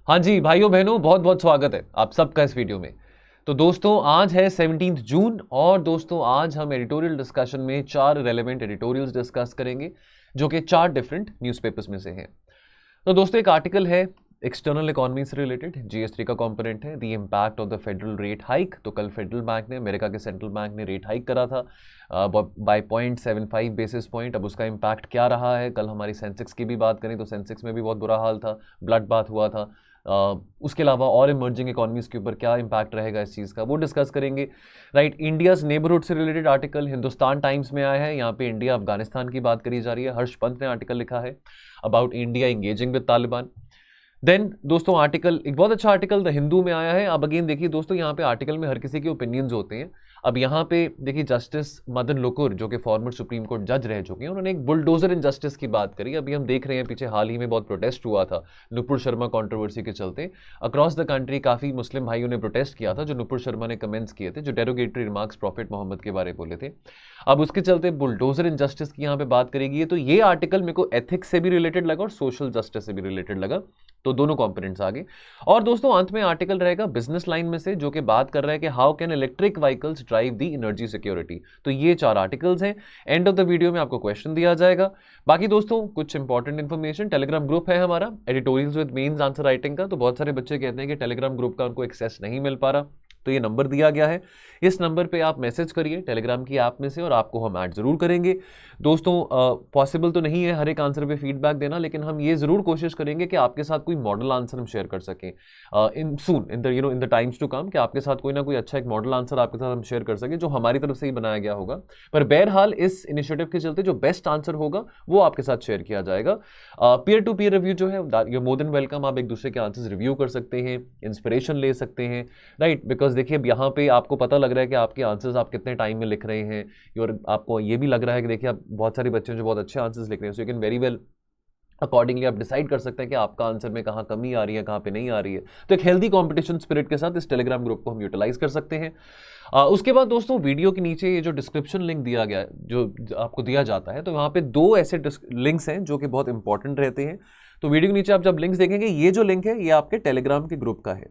हाँ जी भाइयों बहनों, बहुत बहुत स्वागत है आप सबका इस वीडियो में। तो दोस्तों आज है 17 जून और दोस्तों आज हम एडिटोरियल डिस्कशन में 4 रेलेवेंट एडिटोरियल्स डिस्कस करेंगे जो कि 4 डिफरेंट न्यूज़पेपर्स में से हैं। तो दोस्तों एक आर्टिकल है एक्सटर्नल इकोनॉमी से रिलेटेड, जीएस3 का कंपोनेंट है, the impact of the federal rate hike. तो कल फेडरल बैंक ने, अमेरिका के सेंट्रल बैंक ने रेट हाइक करा था बाय 0.75 बेसिस पॉइंट। अब उसका इम्पैक्ट क्या रहा है, कल हमारी सेंसेक्स की भी बात करें तो सेंसेक्स में भी बहुत बुरा हाल था, ब्लड बाथ हुआ था। उसके अलावा और इमर्जिंग इकोनॉमीज के ऊपर क्या इंपैक्ट रहेगा इस चीज़ का, वो डिस्कस करेंगे। राइट, इंडियाज नेबरहुड से रिलेटेड आर्टिकल हिंदुस्तान टाइम्स में आया है, यहाँ पे इंडिया अफगानिस्तान की बात करी जा रही है। हर्ष पंत ने आर्टिकल लिखा है about India engaging with Taliban. Then दोस्तों आर्टिकल, एक बहुत अच्छा आर्टिकल द हिंदू में आया है। अब अगेन देखिए दोस्तों, यहाँ पे आर्टिकल में हर किसी के ओपिनियंस होते हैं। अब यहाँ पे देखिए जस्टिस मदन लोकुर जो कि फॉर्मर सुप्रीम कोर्ट जज रह चुके हैं, उन्होंने एक बुलडोजर इनजस्टिस की बात करी। अभी हम देख रहे हैं पीछे हाल ही में बहुत प्रोटेस्ट हुआ था नुपुर शर्मा कंट्रोवर्सी के चलते। अक्रॉस द कंट्री काफ़ी मुस्लिम भाइयों ने प्रोटेस्ट किया था जो नुपुर शर्मा ने कमेंट्स किए थे, जो डेरोगेटरी रिमार्क्स प्रॉफिट मोहम्मद के बारे में बोले थे। अब उसके चलते बुलडोजर इनजस्टिस की यहाँ पे बात करेगी। तो ये आर्टिकल मेरे को एथिक्स से भी रिलेटेड लगा और सोशल जस्टिस से भी रिलेटेड लगा, तो दोनों कंपोनेंट्स आगे। और दोस्तों अंत में आर्टिकल रहेगा बिजनेस लाइन में से, जो कि बात कर रहा है कि how can electric vehicles drive the energy security. तो ये 4 आर्टिकल्स हैं। एंड ऑफ द वीडियो में आपको क्वेश्चन दिया जाएगा। बाकी दोस्तों कुछ इंपॉर्टेंट इन्फॉर्मेशन, टेलीग्राम ग्रुप है हमारा editorials with mains answer writing का। तो बहुत सारे बच्चे कहते हैं कि टेलीग्राम ग्रुप का उनको एक्सेस नहीं मिल पा रहा, तो ये नंबर दिया गया है, इस नंबर पे आप मैसेज करिए टेलीग्राम की ऐप में से और आपको हम ऐड जरूर करेंगे। दोस्तों पॉसिबल तो नहीं है हर एक आंसर पे फीडबैक देना, लेकिन हम ये जरूर कोशिश करेंगे कि आपके साथ कोई मॉडल आंसर हम शेयर कर सकें in soon in the times to come, कि आपके साथ कोई ना कोई अच्छा एक मॉडल आंसर आपके साथ हम शेयर कर सकें जो हमारी तरफ से ही बनाया गया होगा। पर बहरहाल इस इनिशिएटिव के चलते जो बेस्ट आंसर होगा वो आपके साथ शेयर किया जाएगा। पीयर टू पीयर रिव्यू जो है यू मोर देन वेलकम, आप एक दूसरे के आंसर्स रिव्यू कर सकते हैं, इंस्पिरेशन ले सकते हैं। राइट, बिकॉज देखिए अब यहाँ पे आपको पता लग रहा है कि आपके आंसर्स आप कितने टाइम में लिख रहे हैं, और आपको ये भी लग रहा है कि देखिए आप बहुत सारे बच्चे जो बहुत अच्छे आंसर्स लिख रहे हैं, so you can very well accordingly आप डिसाइड कर सकते हैं कि आपका आंसर में कहाँ कमी आ रही है, कहाँ पे नहीं आ रही है। तो एक हेल्दी कंपटीशन स्पिरिट के साथ इस टेलीग्राम ग्रुप को हम यूटिलाइज कर सकते हैं। उसके बाद दोस्तों वीडियो के नीचे ये जो डिस्क्रिप्शन लिंक दिया गया है, जो आपको दिया जाता है, तो वहाँ पे 2 ऐसे लिंक्स हैं जो कि बहुत इंपॉर्टेंट रहते हैं। तो वीडियो के नीचे आप जब लिंक्स देखेंगे, ये जो लिंक है ये आपके टेलीग्राम के ग्रुप का है,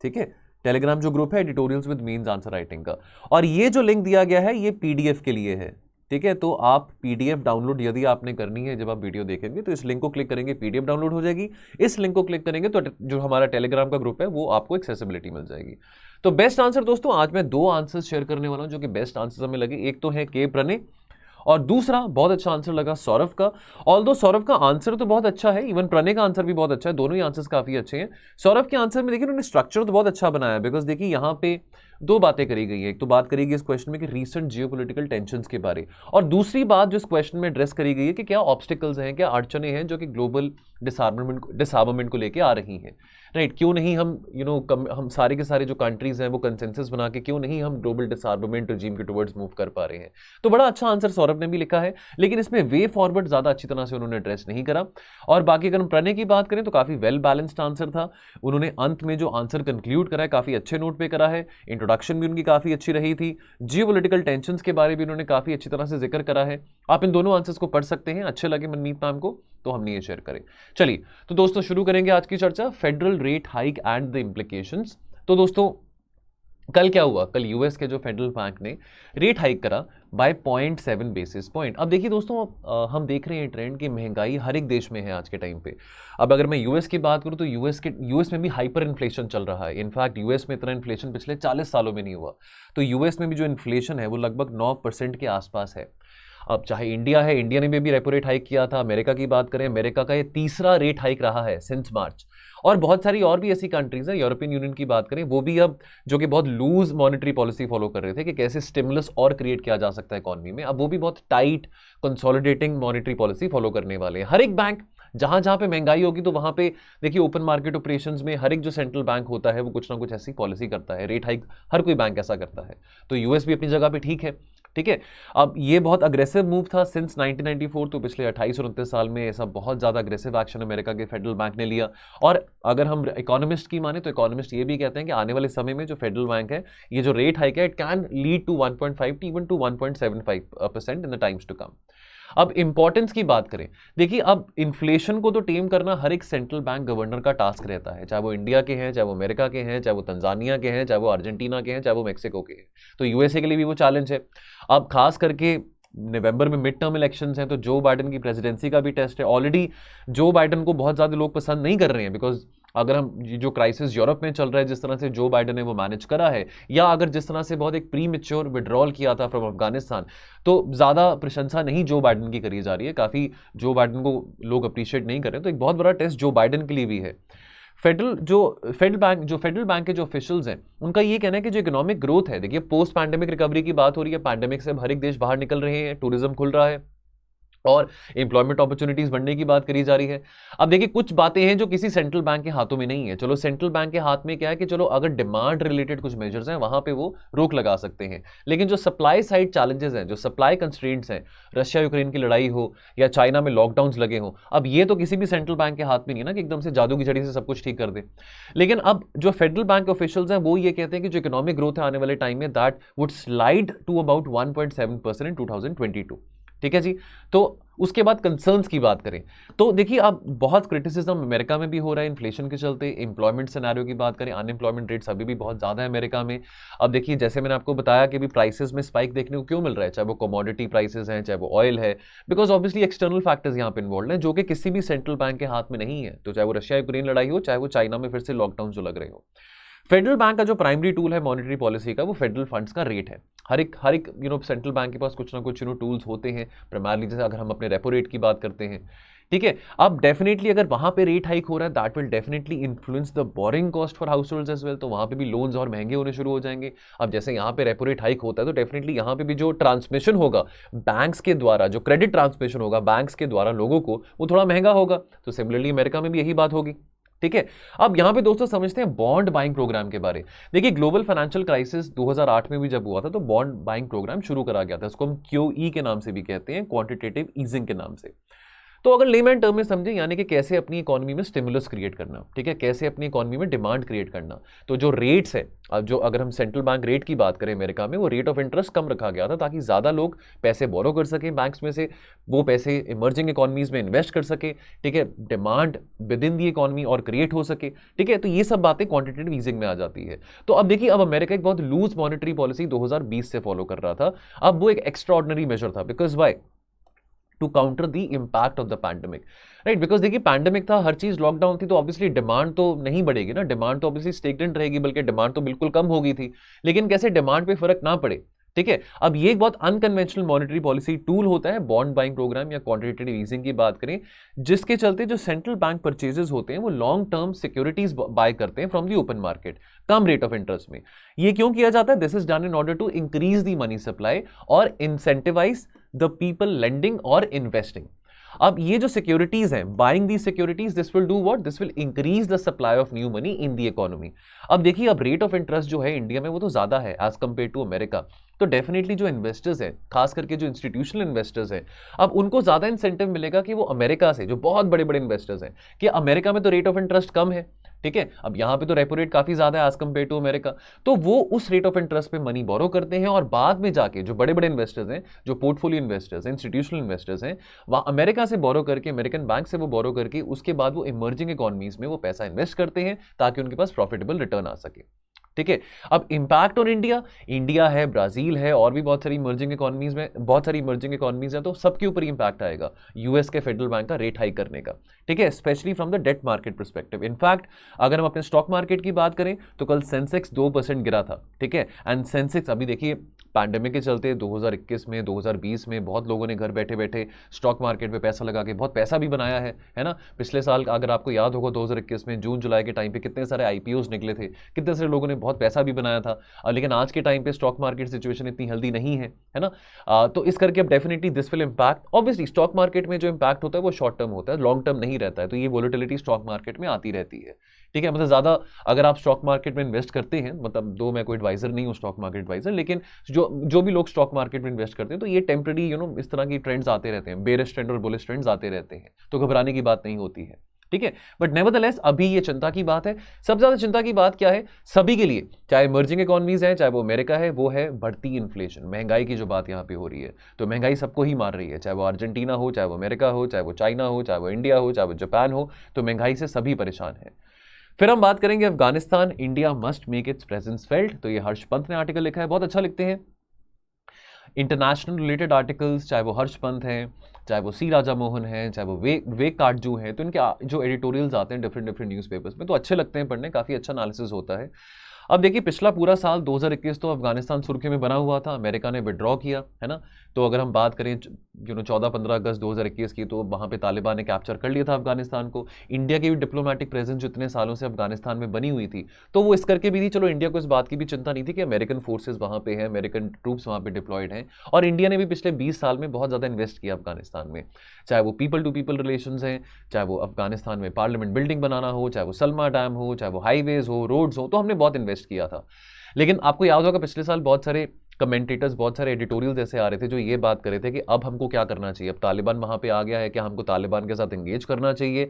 ठीक है। टेलीग्राम जो ग्रुप है editorials with means answer writing का, और ये जो लिंक दिया गया है ये पीडीएफ के लिए है, ठीक है। तो आप पीडीएफ डाउनलोड यदि आपने करनी है, जब आप वीडियो देखेंगे तो इस लिंक को क्लिक करेंगे, पीडीएफ डाउनलोड हो जाएगी। इस लिंक को क्लिक करेंगे तो जो हमारा टेलीग्राम का ग्रुप है वो आपको एक्सेसिबिलिटी मिल जाएगी। तो बेस्ट आंसर दोस्तों, आज मैं 2 आंसर्स शेयर करने वाला हूं जो कि बेस्ट आंसर हमें लगे। एक तो है के प्रणय और दूसरा बहुत अच्छा आंसर लगा सौरभ का। ऑल्दो सौरभ का आंसर तो बहुत अच्छा है, इवन प्रणय का आंसर भी बहुत अच्छा है, दोनों ही आंसर्स काफी अच्छे हैं। सौरभ के आंसर में देखिए उन्होंने स्ट्रक्चर तो बहुत अच्छा बनाया है, बिकॉज देखिए यहाँ पे 2 बातें करी गई है। एक तो बात करी गई इस क्वेश्चन में कि रीसेंट जियोपॉलिटिकल टेंशंस के बारे, और दूसरी बात जो इस क्वेश्चन में एड्रेस करी गई है कि क्या ऑब्स्टिकल्स हैं, क्या अड़चने हैं जो कि ग्लोबल डिसआर्मामेंट को लेके आ रही हैं। राइट, क्यों नहीं हम हम सारे के सारे जो कंट्रीज हैं वो कंसेंसस बना के क्यों नहीं हम ग्लोबल डिसआर्मामेंट रिजीम के टुवर्ड्स मूव कर पा रहे हैं। तो बड़ा अच्छा आंसर सौरभ ने भी लिखा है, लेकिन इसमें वे फॉरवर्ड ज्यादा अच्छी तरह से उन्होंने एड्रेस नहीं करा। और बाकी अगर हम प्रणय की बात करें तो काफी वेल बैलेंस्ड आंसर था। उन्होंने अंत में जो आंसर कंक्लूड करा है काफी अच्छे नोट पे करा है, इंट्रोडक्शन भी उनकी काफी अच्छी रही थी, जियोपॉलिटिकल टेंशंस के बारे में उन्होंने काफी अच्छी तरह से जिक्र करा है। आप इन दोनों आंसर्स को पढ़ सकते हैं, अच्छे लगे मनमीत मैम को तो हमने ये शेयर करें। चलिए तो दोस्तों शुरू करेंगे आज की चर्चा, federal rate hike and the implications. तो दोस्तों कल क्या हुआ, कल यूएस के जो फेडरल बैंक ने रेट हाइक करा बाय 0.7 बेसिस पॉइंट। अब देखिए दोस्तों हम देख रहे हैं ट्रेंड की महंगाई हर एक देश में है आज के टाइम पे। अब अगर मैं यूएस की बात करूं तो यूएस में भी हाइपर इन्फ्लेशन चल रहा है। इनफैक्ट यूएस में इतना इन्फ्लेशन पिछले 40 सालों में नहीं हुआ। तो यूएस में भी जो इन्फ्लेशन है वो लगभग 9% के आसपास है। अब चाहे इंडिया है, इंडिया ने भी रेपो रेट हाइक किया था। अमेरिका की बात करें, अमेरिका का ये 3रा रेट हाइक रहा है सिंस मार्च। और बहुत सारी और भी ऐसी कंट्रीज हैं, यूरोपियन यूनियन की बात करें वो भी अब जो कि बहुत लूज मॉनेटरी पॉलिसी फॉलो कर रहे थे कि कैसे स्टिमुलस और क्रिएट किया जा सकता है इकोनॉमी में, अब वो भी बहुत tight consolidating monetary policy follow करने वाले हैं। हर एक बैंक जहां जहां पे महंगाई होगी तो वहां पे देखिए ओपन मार्केट ऑपरेशंस में हर एक जो सेंट्रल बैंक होता है वो कुछ ना कुछ ऐसी पॉलिसी करता है, रेट हाइक हर कोई बैंक ऐसा करता है। तो यूएस भी अपनी जगह पे ठीक है, ठीक है। अब ये बहुत अग्रेसिव मूव था सिंस 1994, तो पिछले 28 और 29 साल में ऐसा बहुत ज़्यादा अग्रेसिव एक्शन अमेरिका के फेडरल बैंक ने लिया। और अगर हम इकोनॉमिस्ट की माने तो इकोनॉमिस्ट ये भी कहते हैं कि आने वाले समय में जो फेडरल बैंक है, ये जो रेट हाइक है, it can lead to 1.5 to even to 1.75% in the times to come. अब इंपॉर्टेंस की बात करें, देखिए अब इन्फ्लेशन को तो टेम करना हर एक सेंट्रल बैंक गवर्नर का टास्क रहता है, चाहे वो इंडिया के हैं, चाहे वो अमेरिका के हैं, चाहे वो तंजानिया के हैं, चाहे वो अर्जेंटीना के हैं, चाहे वो मेक्सिको के हैं। तो यूएसए के लिए भी वो चैलेंज है। अब खास करके नवंबर में मिड टर्म इलेक्शंस हैं, तो जो बाइडेन की प्रेसिडेंसी का भी टेस्ट है। ऑलरेडी जो बाइडेन को बहुत ज़्यादा लोग पसंद नहीं कर रहे हैं, बिकॉज अगर हम जो क्राइसिस यूरोप में चल रहा है, जिस तरह से जो बाइडेन ने वो मैनेज करा है, या अगर जिस तरह से बहुत एक प्री मेच्योर विड्रॉल किया था फ्रॉम अफगानिस्तान, तो ज़्यादा प्रशंसा नहीं जो बाइडेन की करी जा रही है। काफ़ी जो बाइडेन को लोग अप्रिशिएट नहीं कर रहे हैं। तो एक बहुत बड़ा टेस्ट जो बाइडेन के लिए भी है। फेडरल बैंक के जो ऑफिशियल्स हैं, उनका ये कहना है कि जो इकोनॉमिक ग्रोथ है, देखिए पोस्ट पैंडेमिक रिकवरी की बात हो रही है, पैंडेमिक से हर एक देश बाहर निकल रहे हैं, टूरिज्म खुल रहा है और एम्प्लॉयमेंट अपॉर्चुनिटीज बढ़ने की बात करी जा रही है। अब देखिए कुछ बातें हैं जो किसी सेंट्रल बैंक के हाथों में नहीं है। चलो सेंट्रल बैंक के हाथ में क्या है कि चलो अगर डिमांड रिलेटेड कुछ मेजर्स हैं वहां पे वो रोक लगा सकते हैं, लेकिन जो सप्लाई साइड चैलेंजेस हैं, जो सप्लाई कंस्ट्रेंट्स हैं, रशिया यूक्रेन की लड़ाई हो या चाइना में लॉकडाउन लगे हो, अब ये तो किसी भी सेंट्रल बैंक के हाथ में नहीं है ना कि एकदम से जादू की झड़ी से सब कुछ ठीक कर दे। लेकिन अब जो फेडरल बैंक ऑफिशियल्स हैं वो ये कहते हैं कि जो इकोनॉमिक ग्रोथ है आने वाले टाइम में, that would slide to about 1.7% in 2022। ठीक है जी। तो उसके बाद कंसर्न्स की बात करें तो देखिए अब बहुत क्रिटिसिज्म अमेरिका में भी हो रहा है इन्फ्लेशन के चलते। एम्प्लॉयमेंट सिनेरियो की बात करें, अनएम्प्लॉयमेंट रेट्स अभी भी बहुत ज़्यादा है अमेरिका में। अब देखिए जैसे मैंने आपको बताया कि भी प्राइसेस में स्पाइक देखने को क्यों मिल रहा है, चाहे वो कमोडिटी प्राइसेस हैं, चाहे वो ऑयल है, बिकॉज ऑब्वियसली एक्सटर्नल फैक्टर्स यहाँ पे इन्वॉल्व हैं जो कि किसी भी सेंट्रल बैंक के हाथ में नहीं है। तो चाहे वो रशिया यूक्रेन लड़ाई हो, चाहे वो चाइना में फिर से लॉकडाउन जो लग रहे हो। फेडरल बैंक का जो प्राइमरी टूल है मॉनेटरी पॉलिसी का, वो फेडरल फंड्स का रेट है। हर एक सेंट्रल बैंक के पास कुछ ना कुछ टूल्स होते हैं। प्राइमरली जैसे अगर हम अपने रेपो रेट की बात करते हैं, ठीक है, अब डेफिनेटली अगर वहां पे रेट हाइक हो रहा है, that will definitely influence the borrowing cost for households as well. तो वहां पे भी लोन्स और महंगे होने शुरू हो जाएंगे। अब जैसे यहाँ पे रेपो रेट हाइक होता है, तो डेफिनेटली यहाँ पे भी जो ट्रांसमिशन होगा बैंक्स के द्वारा, जो क्रेडिट ट्रांसमिशन होगा बैंक्स के द्वारा लोगों को, वो थोड़ा महंगा होगा। तो सिमिलरली अमेरिका में भी यही बात होगी। ठीक है, अब यहां पे दोस्तों समझते हैं बॉन्ड बाइंग प्रोग्राम के बारे। देखिए ग्लोबल फाइनेंशियल क्राइसिस 2008 में भी जब हुआ था, तो बॉन्ड बाइंग प्रोग्राम शुरू करा गया था। इसको हम QE के नाम से भी कहते हैं, क्वांटिटेटिव ईजिंग के नाम से। तो अगर लेमैन टर्म में समझें, यानी कि कैसे अपनी इकोनॉमी में स्टिमुलस क्रिएट करना, ठीक है, कैसे अपनी इकोनॉमी में डिमांड क्रिएट करना। तो जो रेट्स है, अब जो अगर हम सेंट्रल बैंक रेट की बात करें अमेरिका में, वो रेट ऑफ इंटरेस्ट कम रखा गया था ताकि ज़्यादा लोग पैसे बोरो कर सकें बैंक्स में से, वो पैसे इमर्जिंग इकोनॉमीज में इन्वेस्ट कर सके, ठीक है, demand with in the economy और क्रिएट हो सके। ठीक है, तो ये सब बातें क्वांटिटेटिव ईजिंग में आ जाती है। तो अब देखिए अब अमेरिका एक बहुत लूज मॉनेटरी पॉलिसी 2020 से फॉलो कर रहा था। अब वो एक एक्स्ट्रा ऑर्डिनरी मेजर था, because why, to counter the impact of the pandemic, right. Because देखिए पैंडेमिक था, हर चीज लॉकडाउन थी, तो ऑब्वियसली डिमांड तो नहीं बढ़ेगी ना, डिमांड तो ऑब्वियसली स्टेगनेंट रहेगी, बल्कि डिमांड तो बिल्कुल कम हो गई थी। लेकिन कैसे डिमांड पे फर्क ना पड़े, ठीक है। अब ये एक बहुत अनकन्वेंशनल मॉनेटरी पॉलिसी टूल होता है बॉन्ड बाइंग प्रोग्राम या क्वांटिटेटिव ईजिंग की बात करें, जिसके चलते जो सेंट्रल बैंक परचेजेस होते हैं वो लॉन्ग टर्म सिक्योरिटीज बाय करते हैं फ्रॉम दी ओपन मार्केट, कम रेट ऑफ इंटरेस्ट में। ये क्यों किया जाता है? This is done in order to increase the money supply और इंसेंटिवाइज द पीपल लेंडिंग और इन्वेस्टिंग। अब ये जो सिक्योरिटीज हैं, buying the securities, this will do what, this will increase the supply of new money in the economy. अब देखिए अब rate of interest जो है इंडिया में वो तो ज्यादा है एज कंपेयर टू अमेरिका। तो डेफिनेटली जो इन्वेस्टर्स हैं, खास करके जो इंस्टीट्यूशनल इन्वेस्टर्स हैं, अब उनको ज्यादा इंसेंटिव मिलेगा कि वो अमेरिका से, जो बहुत बड़े बड़े इन्वेस्टर्स हैं, कि अमेरिका में तो रेट ऑफ इंटरेस्ट कम है, ठीक है, अब यहां पे तो रेपो रेट काफी ज्यादा है एज कंपेयर टू अमेरिका, तो वो उस रेट ऑफ इंटरेस्ट पे मनी बोरो करते हैं और बाद में जाके जो बड़े बड़े इन्वेस्टर्स हैं, जो पोर्टफोलियो इन्वेस्टर्स हैं, इंस्टीट्यूशनल इन्वेस्टर्स हैं, वह अमेरिका से बोरो करके, अमेरिकन बैंक से वो बोरो करके, उसके बाद वो इमर्जिंग इकोनॉमीज में वो पैसा इन्वेस्ट करते हैं ताकि उनके पास प्रॉफिटेबल रिटर्न आ सके। ठीक है, अब इंपैक्ट ऑन इंडिया, इंडिया है, ब्राजील है, और भी बहुत सारी इमर्जिंग इकोनॉमीज में, बहुत सारी इमर्जिंग इकोनॉमीज है, तो सबके ऊपर इंपैक्ट आएगा यूएस के फेडरल बैंक का रेट हाइक करने का। ठीक है, specially from the debt market perspective. In fact अगर हम अपने स्टॉक मार्केट की बात करें तो कल सेंसेक्स 2% गिरा था। ठीक है, एंड सेंसेक्स अभी देखिए पैंडेमिक के चलते 2021 में, 2020 में बहुत लोगों ने घर बैठे बैठे स्टॉक मार्केट में पैसा लगा के बहुत पैसा भी बनाया है ना। पिछले साल अगर आपको याद होगा 2021 में जून जुलाई के टाइम पे कितने सारे आईपीओज निकले थे, कितने सारे लोगों ने बहुत पैसा भी बनाया था। लेकिन आज के टाइम पे स्टॉक मार्केट सिचुएशन इतनी हेल्दी नहीं है ना। तो इस करके अब definitely this will impact. Obviously stock market में जो इंपैक्ट होता है वो शॉर्ट टर्म होता है, लॉन्ग टर्म नहीं रहता है। तो ये वोलेटिलिटी स्टॉक मार्केट में आती रहती है। ठीक है, मतलब ज्यादा अगर आप स्टॉक मार्केट में इन्वेस्ट करते हैं, मतलब दो मैं कोई एडवाइजर नहीं हूं स्टॉक मार्केट एडवाइजर, लेकिन जो भी लोग स्टॉक मार्केट में इन्वेस्ट करते हैं तो ये टेम्पररी इस तरह की ट्रेंड्स आते रहते हैं, बेरिश ट्रेंड और बुलिश ट्रेंड्स आते रहते हैं, तो घबराने की बात नहीं होती है। ठीक है। बट नेवरदलेस अभी ये चिंता की बात है। सबसे ज्यादा चिंता की बात क्या है सभी के लिए, चाहे इमर्जिंग इकोनॉमीज है, चाहे वो अमेरिका है, वो है बढ़ती इन्फ्लेशन, महंगाई की जो बात यहाँ पे हो रही है। तो महंगाई सबको ही मार रही है, चाहे वो अर्जेंटीना हो, चाहे वो अमेरिका हो, चाहे वो चाइना हो, चाहे वो इंडिया हो, चाहे वो जापान हो, तो महंगाई से सभी परेशान है। फिर हम बात करेंगे Afghanistan, India must make it's presence felt. तो ये हर्ष पंत ने आर्टिकल लिखा है, बहुत अच्छा लिखते हैं इंटरनेशनल रिलेटेड आर्टिकल्स, चाहे वो हर्ष पंत हैं, चाहे वो सी राजा मोहन हैं, चाहे वो वेग काटजू हैं। तो इनके जो एडिटोरियल्स आते हैं डिफरेंट डिफरेंट न्यूज़पेपर्स में तो अच्छे लगते हैं पढ़ने, काफ़ी अच्छा एनालिसिस होता है। अब देखिए पिछला पूरा साल 2021 तो अफगानिस्तान सुर्खियों में बना हुआ था, अमेरिका ने विड्रॉ किया है ना। तो अगर हम बात करें 14-15 अगस्त 2021 की, तो वहाँ पे तालिबान ने कैप्चर कर लिया था अफगानिस्तान को। इंडिया की भी डिप्लोमेटिक प्रेजेंस जो इतने सालों से अफगानिस्तान में बनी हुई थी, तो वो इस करके भी थी, चलो इंडिया को इस बात की भी चिंता नहीं थी कि अमेरिकन फोर्सेज वहाँ पे हैं, अमेरिकन ट्रूप्स वहाँ पे डिप्लॉयड हैं। और इंडिया ने भी पिछले 20 साल में बहुत ज़्यादा इन्वेस्ट किया अफगानिस्तान में, चाहे वो पीपल टू पीपल रिलेशंस हैं, चाहे वो अफगानिस्तान में पार्लियामेंट बिल्डिंग बनाना हो, चाहे वो सलमा डैम हो, चाहे वो हाईवेज हो, रोड्स हो, तो हमने बहुत इन्वेस्ट किया था। लेकिन आपको याद होगा पिछले साल बहुत सारे कमेंटेटर्स, बहुत सारे एडिटोरियल्स ऐसे आ रहे थे जो ये बात कर रहे थे कि अब हमको क्या करना चाहिए, अब तालिबान वहाँ पे आ गया है, क्या हमको तालिबान के साथ एंगेज करना चाहिए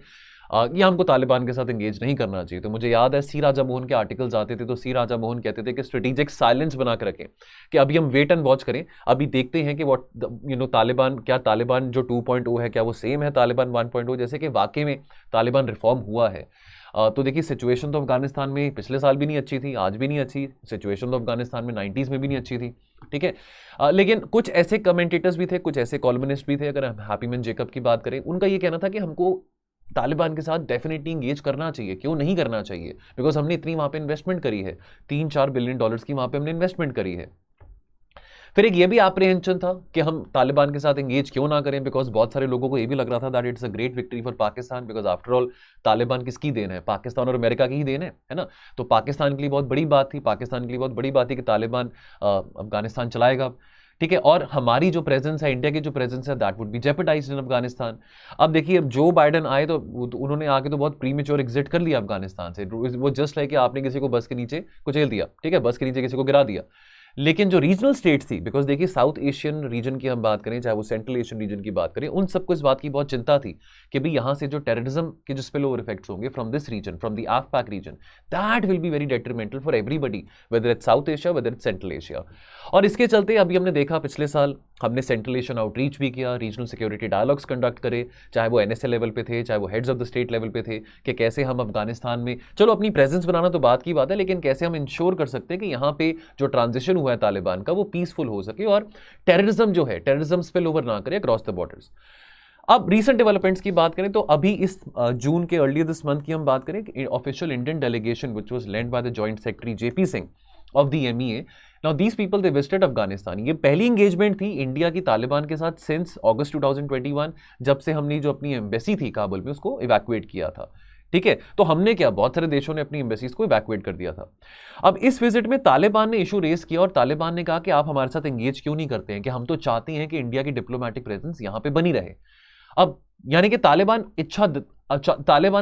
या हमको तालिबान के साथ एंगेज नहीं करना चाहिए। तो मुझे याद है सी राजा मोहन के आर्टिकल्स आते थे, तो सी राजा मोहन कहते थे कि स्ट्रेटेजिक साइलेंस बना कर रखें, कि अभी हम वेट एंड वॉच करें, अभी देखते हैं कि तालिबान, क्या तालिबान जो 2.0 है क्या वो सेम है तालिबान 1.0, जैसे कि वाकई में तालिबान रिफॉर्म हुआ है। तो देखिए सिचुएशन तो अफगानिस्तान में पिछले साल भी नहीं अच्छी थी, आज भी नहीं अच्छी सिचुएशन, तो अफगानिस्तान में 90s में भी नहीं अच्छी थी, ठीक है। लेकिन कुछ ऐसे कमेंटेटर्स भी थे, कुछ ऐसे कॉलमनिस्ट भी थे, अगर हम हैप्पीमैन जेकब की बात करें, उनका ये कहना था कि हमको तालिबान के साथ डेफिनेटली इंगेज करना चाहिए, क्यों नहीं करना चाहिए, बिकॉज हमने इतनी वहाँ पे इन्वेस्टमेंट करी है, $3-4 बिलियन की वहाँ पे हमने इन्वेस्टमेंट करी है। फिर एक ये भी एप्रीहेंशन था कि हम तालिबान के साथ एंगेज क्यों ना करें, बिकॉज बहुत सारे लोगों को ये भी लग रहा था that it's a great victory for Pakistan, because after all Taliban किसकी देन है, पाकिस्तान और अमेरिका की ही देन है ना। तो पाकिस्तान के लिए बहुत बड़ी बात थी, पाकिस्तान के लिए बहुत बड़ी बात थी कि तालिबान अफगानिस्तान चलाएगा, ठीक है। और हमारी जो प्रेजेंस है, इंडिया की जो प्रेजेंस है, दैट वुड बी जेपटाइज्ड इन अफगानिस्तान। अब देखिए अब जो बाइडन आए तो उन्होंने आके तो बहुत प्रीमेच्योर एग्जिट कर लिया अफगानिस्तान से। वो जस्ट लाइक आपने किसी को बस के नीचे कुचल दिया, ठीक है, बस के नीचे किसी को गिरा दिया। लेकिन जो रीजनल स्टेट्स थी, बिकॉज देखिए साउथ एशियन रीजन की हम बात करें, चाहे वो सेंट्रल एशियन रीजन की बात करें, उन सबको इस बात की बहुत चिंता थी कि भाई यहाँ से जो टेररिज्म के जो स्पिल ओवर इफेक्ट्स होंगे from this region, from the AFPAC region, that will be very detrimental for everybody, whether it's South Asia, whether it's Central Asia. और इसके चलते अभी हमने देखा पिछले साल हमने सेंट्रल एशियन आउटरीच भी किया, रीजनल सिक्योरिटी डायलॉग्स कंडक्ट करे, चाहे वो NSA लेवल पे थे, चाहे वो heads of the state level पे थे, कि कैसे हम अफगानिस्तान में, चलो अपनी प्रेजेंस बनाना तो बात की बात है, लेकिन कैसे हम इंश्योर कर सकते हैं कि यहाँ पे जो ट्रांजिशन हुआ है तालिबान का वो पीसफुल हो सके और टेररिज्म जो है, टेररिज्म स्पिल ओवर ना करे अक्रॉस द बॉर्डर्स। अब रीसेंट डेवलपमेंट्स की बात करें तो अभी इस जून के अर्ली दिस मंथ की हम बात करें, official Indian delegation which was led by the joint secretary JP Singh of the MEA। Now these people they visited Afghanistan. ये पहली एंगेजमेंट थी इंडिया की तालिबान के साथ सिंस अगस्त 2021, जब से हमने जो अपनी एम्बेसी थी काबुल में उसको इवैक्यूएट किया था, ठीक है। तो हमने क्या, बहुत सारे देशों ने अपनी एम्बेसीज को इवैक्यूएट कर दिया था। अब इस विजिट में तालिबान ने इशू रेस किया और तालिबान ने कहा कि आप हमारे साथ एंगेज क्यों नहीं करते हैं, कि हम तो चाहते हैं कि इंडिया की डिप्लोमेटिक प्रेजेंस यहां पे बनी रहे। अब यानी कि तालिबान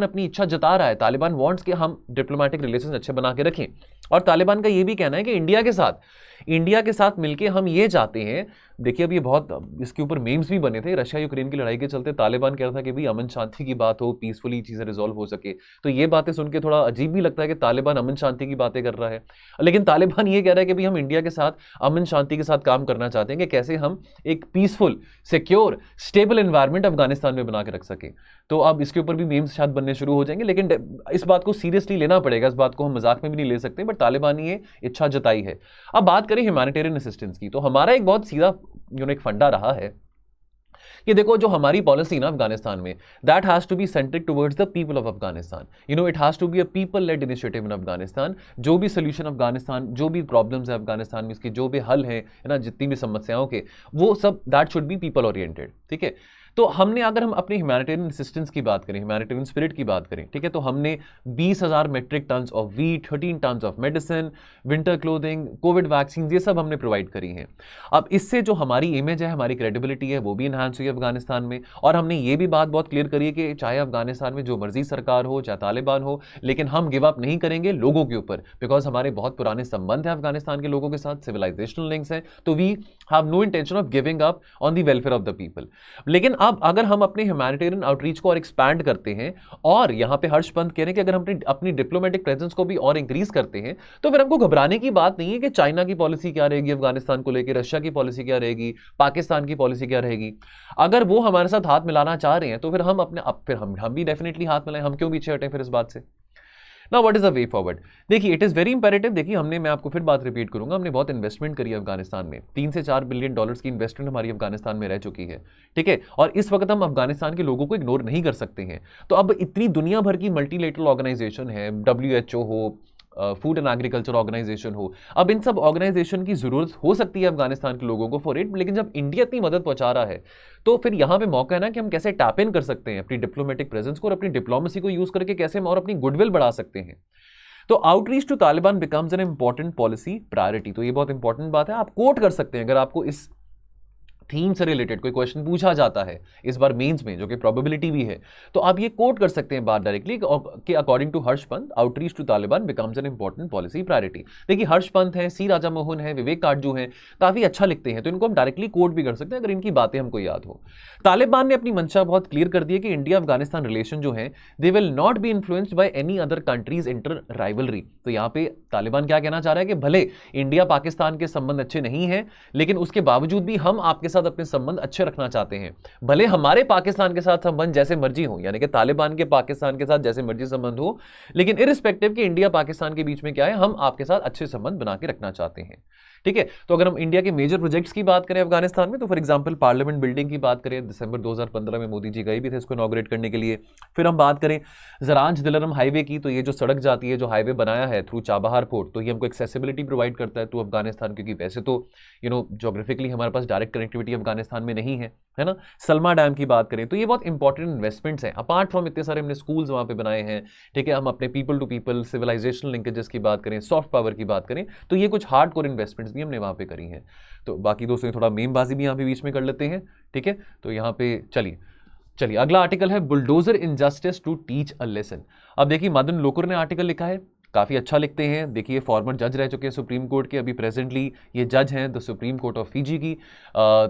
अपनी इच्छा जता रहा है, तालिबान वांट्स कि हम डिप्लोमेटिक रिलेशंस अच्छे बना के रखें। और तालिबान का ये भी कहना है कि इंडिया के साथ मिलकर हम ये चाहते हैं, देखिए अब ये बहुत इसके ऊपर मीम्स भी बने थे, रशिया यूक्रेन की लड़ाई के चलते तालिबान कह रहा था कि भाई अमन शांति की बात हो, पीसफुली चीजें रिजॉल्व हो सके। तो ये बातें सुन के थोड़ा अजीब भी लगता है कि तालिबान अमन शांति की बातें कर रहा है, लेकिन तालिबान ये कह रहा है कि भाई हम इंडिया के साथ अमन शांति के साथ काम करना चाहते हैं कि कैसे हम एक peaceful, secure, stable environment Afghanistan में बना के रख सके। तो अब इसके ऊपर भी मीम्स शायद बनने शुरू हो जाएंगे, लेकिन इस बात को सीरियसली लेना पड़ेगा, इस बात को हम मजाक में भी नहीं ले सकते, बट तालिबान ने ये इच्छा जताई है। अब बात करें ह्यूमैनिटेरियन असिस्टेंस की, तो हमारा एक बहुत सीधा एक फंडा रहा है कि देखो जो हमारी पॉलिसी ना अफगानिस्तान में, that has to be centric towards the people of Afghanistan. It has to be a people led initiative in Afghanistan. जो भी सोल्यूशन अफगानिस्तान, जो भी प्रॉब्लम्स है अफगानिस्तान में, इसकी जो भी हल है ना, जितनी भी समस्याओं के, वो सब that should be people oriented, ठीक है। तो हमने, अगर हम अपनी ह्यूमैनिटेरियन असिस्टेंस की बात करें, ह्यूमैनिटेरियन स्पिरिट की बात करें, ठीक है, तो हमने 20,000 metric tons of wheat, 13 tons of medicine, winter clothing, Covid vaccine, ये सब हमने प्रोवाइड करी हैं। अब इससे जो हमारी इमेज है, हमारी क्रेडिबिलिटी है, वो भी इन्हांस हुई अफगानिस्तान में। और हमने ये भी बात बहुत क्लियर करी है कि चाहे अफगानिस्तान में जो मर्जी सरकार हो, चाहे तालिबान हो, लेकिन हम गिव अप नहीं करेंगे लोगों के ऊपर, बिकॉज हमारे बहुत पुराने संबंध हैं अफगानिस्तान के लोगों के साथ, सिविलाइजेशनल लिंक्स हैं, तो we have no intention of giving up on the welfare of the people. लेकिन अब अगर हम अपने ह्यूमैनिटेरियन आउटरीच को और एक्सपैंड करते हैं, और यहां पे हर्ष पंत कह रहे हैं कि अगर हम अपनी डिप्लोमेटिक प्रेजेंस को भी और इंक्रीज करते हैं, तो फिर हमको घबराने की बात नहीं है कि चाइना की पॉलिसी क्या रहेगी अफगानिस्तान को लेकर, रशिया की पॉलिसी क्या रहेगी, पाकिस्तान की पॉलिसी क्या रहेगी। अगर वो हमारे साथ हाथ मिलाना चाह रहे हैं तो फिर हम अपने फिर हम भी डेफिनेटली हाथ मिलाएं, हम क्यों पीछे हटें फिर इस बात से। Now what is the way forward? देखिए, इट इज वेरी इंपेरेटिव। देखिए, मैं आपको फिर बात रिपीट करूंगा, हमने बहुत इन्वेस्टमेंट करी है अफगानिस्तान में, 3 से 4 बिलियन डॉलर्स की इन्वेस्टमेंट हमारी अफगानिस्तान में रह चुकी है, ठीक है। और इस वक्त हम अफगानिस्तान के लोगों को इग्नोर नहीं कर सकते हैं। तो अब इतनी दुनिया भर की मल्टीलेटरल ऑर्गेनाइजेशन है, WHO हो, फूड एंड एग्रीकल्चर ऑर्गेनाइजेशन हो, अब इन सब ऑर्गेनाइजेशन की जरूरत हो सकती है अफगानिस्तान के लोगों को फॉर इट। लेकिन जब इंडिया इतनी मदद पहुंचा रहा है, तो फिर यहां पे मौका है ना कि हम कैसे टैप इन कर सकते हैं अपनी डिप्लोमेटिक प्रेजेंस को, और अपनी डिप्लोमेसी को यूज करके कैसे हम और अपनी गुडविल बढ़ा सकते हैं। तो outreach to Taliban becomes an important policy priority. तो ये बहुत इंपॉर्टेंट बात है, आप कोट कर सकते हैं अगर आपको इस थीम से रिलेटेड कोई क्वेश्चन पूछा जाता है इस बार मेंस में, जो कि प्रोबेबिलिटी भी है, तो आप ये कोट कर सकते हैं बात डायरेक्टली कि according to Harsh Pant, outreach to Taliban becomes an important policy priority. देखिए, हर्ष पंत है, सी राजा मोहन है, विवेक काटजू हैं, काफी अच्छा लिखते हैं, तो इनको हम डायरेक्टली कोट भी कर सकते हैं अगर इनकी बातें हमको याद हो। तालिबान ने अपनी मंशा बहुत क्लियर कर दी है कि इंडिया अफगानिस्तान रिलेशन जो है, they will not be influenced by any other countries inter rivalry. तो यहाँ पे तालिबान क्या कहना चाह रहा है कि भले इंडिया पाकिस्तान के संबंध अच्छे नहीं है, लेकिन उसके बावजूद भी हम आपके साथ अपने संबंध अच्छे रखना चाहते हैं। भले हमारे पाकिस्तान के साथ संबंध जैसे मर्जी हो, यानी कि तालिबान के पाकिस्तान के साथ जैसे मर्जी संबंध हो, लेकिन इरिस्पेक्टिव कि इंडिया पाकिस्तान के बीच में क्या है, हम आपके साथ अच्छे संबंध बना के रखना चाहते हैं, ठीक है। तो अगर हम इंडिया के मेजर प्रोजेक्ट्स की बात करें अफगानिस्तान में, तो फॉर एग्जांपल पार्लियामेंट बिल्डिंग की बात करें, दिसंबर 2015 में मोदी जी गए भी थे इसको इनॉग्रेट करने के लिए। फिर हम बात करें जरांज दिलरम हाईवे की, तो ये जो सड़क जाती है, जो हाईवे बनाया है थ्रू चाबहार पोर्ट, तो ये हमको एक्सेसिबिलिटी प्रोवाइड करता है टू अफगानिस्तान, क्योंकि वैसे तो ज्योग्राफिकली हमारे पास डायरेक्ट कनेक्टिविटी अफगानिस्तान में नहीं है ना। सलमा डैम की बात करें तो ये बहुत इंपॉर्टेंट इन्वेस्टमेंट्स हैं, अपार्ट फ्रॉम इतने सारे हमने स्कूल्स वहां पे बनाए हैं, ठीक है। हम अपने people to people civilisation linkages की बात करें, सॉफ्ट पावर की बात करें, तो ये कुछ हार्ड कोर इन्वेस्टमेंट्स भी हमने वहां पे करी हैं। तो बाकी दोस्तों थोड़ा मेमबाजी भी यहाँ पे बीच में कर लेते हैं, ठीक है। तो यहाँ पे चलिए अगला आर्टिकल है bulldozer injustice to teach a lesson. अब देखिए, मदन लोकुर ने आर्टिकल लिखा है, काफ़ी अच्छा लिखते हैं। देखिए, फॉर्मर जज रह चुके हैं सुप्रीम कोर्ट के, अभी प्रेजेंटली ये जज हैं the supreme court of Fiji की।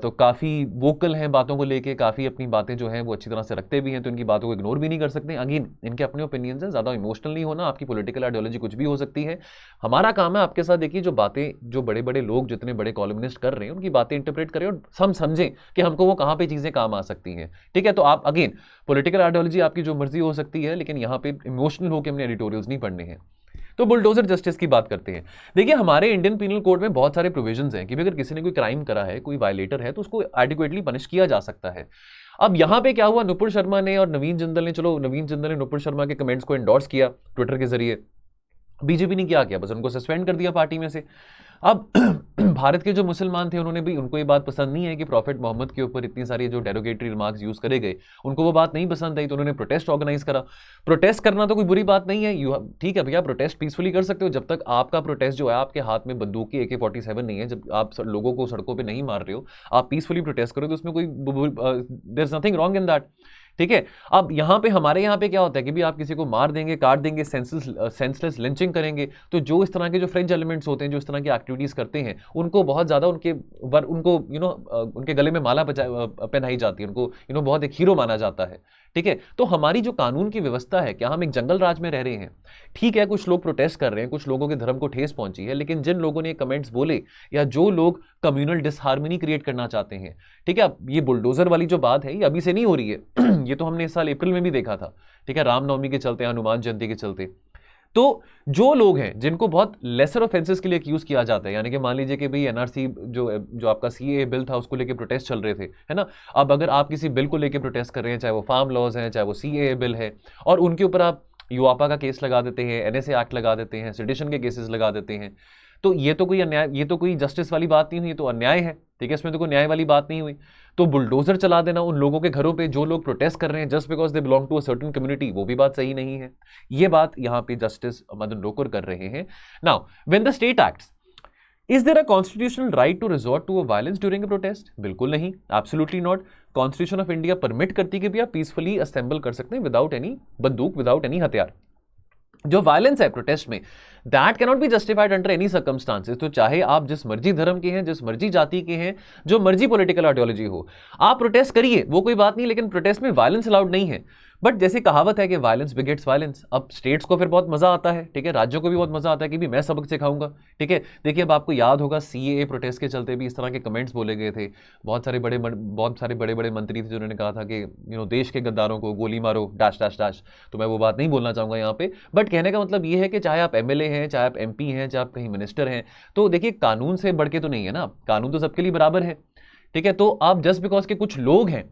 तो काफ़ी वोकल हैं बातों को लेके, काफ़ी अपनी बातें जो हैं वो अच्छी तरह से रखते भी हैं, तो इनकी बातों को इग्नोर भी नहीं कर सकते। अगेन, इनके अपने ओपिनियंस हैं, ज़्यादा इमोशनल नहीं होना, आपकी पॉलिटिकल आइडियोलॉजी कुछ भी हो सकती है। हमारा काम है आपके साथ, देखिए, जो बातें जो बड़े बड़े लोग, जितने बड़े कॉलमनिस्ट कर रहे हैं, उनकी बातें इंटरप्रेट करें और हम समझें कि हमको वो कहाँ पे चीज़ें काम आ सकती हैं, ठीक है। तो आप अगेन, पॉलिटिकल आइडियोलॉजी आपकी जो मर्जी हो सकती है, लेकिन यहाँ पे इमोशनल होकर हमने एडिटोरियल्स नहीं पढ़ने हैं। तो बुलडोजर जस्टिस की बात करते हैं। देखिए, हमारे इंडियन पीनल कोड में बहुत सारे प्रोविजंस हैं कि अगर किसी ने कोई क्राइम करा है, कोई वायलेटर है, तो उसको एडिक्वेटली पनिश किया जा सकता है। अब यहां पे क्या हुआ, नुपुर शर्मा ने और नवीन जिंदल ने, चलो नवीन जिंदल ने नुपुर शर्मा के कमेंट्स को एंडोर्स किया ट्विटर के जरिए, बीजेपी ने क्या किया, बस उनको सस्पेंड कर दिया पार्टी में से। अब भारत के जो मुसलमान थे, उन्होंने भी, उनको ये बात पसंद नहीं है कि प्रॉफिट मोहम्मद के ऊपर इतनी सारी जो डेरोगेटरी रिमार्क्स यूज करे गए, उनको वो बात नहीं पसंद आई, तो उन्होंने प्रोटेस्ट ऑर्गेनाइज करा। प्रोटेस्ट करना तो कोई बुरी बात नहीं है, ठीक है भैया, प्रोटेस्ट पीसफुली कर सकते हो, जब तक आपका प्रोटेस्ट जो है, आपके हाथ में बंदूक की AK-47 नहीं है, जब आप लोगों को सड़कों पर नहीं मार रहे हो, आप पीसफुली प्रोटेस्ट करो, तो उसमें कोई there is nothing wrong in that, ठीक है। अब यहाँ पे हमारे यहाँ पे क्या होता है कि भी आप किसी को मार देंगे, काट देंगे, सेंसलेस लिंचिंग करेंगे, तो जो इस तरह के जो फ्रेंच एलिमेंट्स होते हैं, जो इस तरह की एक्टिविटीज करते हैं, उनको बहुत ज्यादा उनको उनके गले में माला पहनाई जाती है, उनको बहुत एक हीरो माना जाता है, ठीक है। तो हमारी जो कानून की व्यवस्था है, क्या हम एक जंगल राज में रह रहे हैं? ठीक है, कुछ लोग प्रोटेस्ट कर रहे हैं, कुछ लोगों के धर्म को ठेस पहुंची है, लेकिन जिन लोगों ने कमेंट्स बोले, या जो लोग कम्युनल डिसहार्मनी क्रिएट करना चाहते हैं, ठीक है, ये बुलडोजर वाली जो बात है, ये अभी से नहीं हो रही है ये तो हमने इस साल अप्रैल में भी देखा था, ठीक है, रामनवमी के चलते, हनुमान जयंती के चलते। तो जो लोग हैं जिनको बहुत लेसर ऑफेंसेस के लिए एक्यूज किया जाता है, यानी कि मान लीजिए कि भाई NRC जो आपका CAA बिल था, उसको लेके प्रोटेस्ट चल रहे थे, है ना। अब अगर आप किसी बिल को लेके प्रोटेस्ट कर रहे हैं, चाहे वो फार्म लॉज हैं, चाहे वो CAA बिल है, और उनके ऊपर आप यूआपा का केस लगा देते हैं, NSA एक्ट लगा देते हैं, सेडिशन के केसेस लगा देते हैं, तो ये तो कोई अन्याय, ये तो कोई जस्टिस वाली बात नहीं हुई, तो अन्याय है, ठीक है, इसमें तो कोई न्याय वाली बात नहीं हुई। तो बुलडोजर चला देना उन लोगों के घरों पे जो लोग प्रोटेस्ट कर रहे हैं just because they belong to a certain community, वो भी बात सही नहीं है। ये बात यहाँ पे जस्टिस मदन लोकुर कर रहे हैं। Now when the state acts, is there a constitutional right to resort to a violence during a protest? बिल्कुल नहीं, absolutely not. Constitution of India permit करती कि भी आप पीसफुली असेंबल कर सकते हैं विदाउट एनी बंदूक, विदाउट एनी हथियार। जो वायलेंस है प्रोटेस्ट में, that cannot be justified under any circumstances. तो चाहे आप जिस मर्जी धर्म के हैं, जिस मर्जी जाति के हैं, जो मर्जी पॉलिटिकल आइडियोलॉजी हो, आप प्रोटेस्ट करिए, वो कोई बात नहीं, लेकिन प्रोटेस्ट में वायलेंस अलाउड नहीं है। बट जैसे कहावत है कि वायलेंस बिगेट्स वायलेंस, अब स्टेट्स को फिर बहुत मजा आता है, ठीक है, राज्यों को भी बहुत मजा आता है कि भी मैं सबक सिखाऊंगा, ठीक है। देखिए अब आपको याद होगा सीएए प्रोटेस्ट के चलते भी इस तरह के कमेंट्स बोले गए थे, बहुत सारे बड़े बड़े मंत्री थे जिन्होंने कहा था कि देश के गद्दारों को गोली मारो डैश डैश डैश। तो मैं वो बात नहीं बोलना चाहूंगा यहाँ पे, बट कहने का मतलब ये है कि चाहे आप एमएलए हैं, चाहे आप एमपी हैं, चाहे आप कहीं मिनिस्टर हैं, तो देखिए कानून से बढ़ के तो नहीं है ना, कानून तो सबके लिए बराबर है, ठीक है। तो आप जस्ट बिकॉज के कुछ लोग हैं,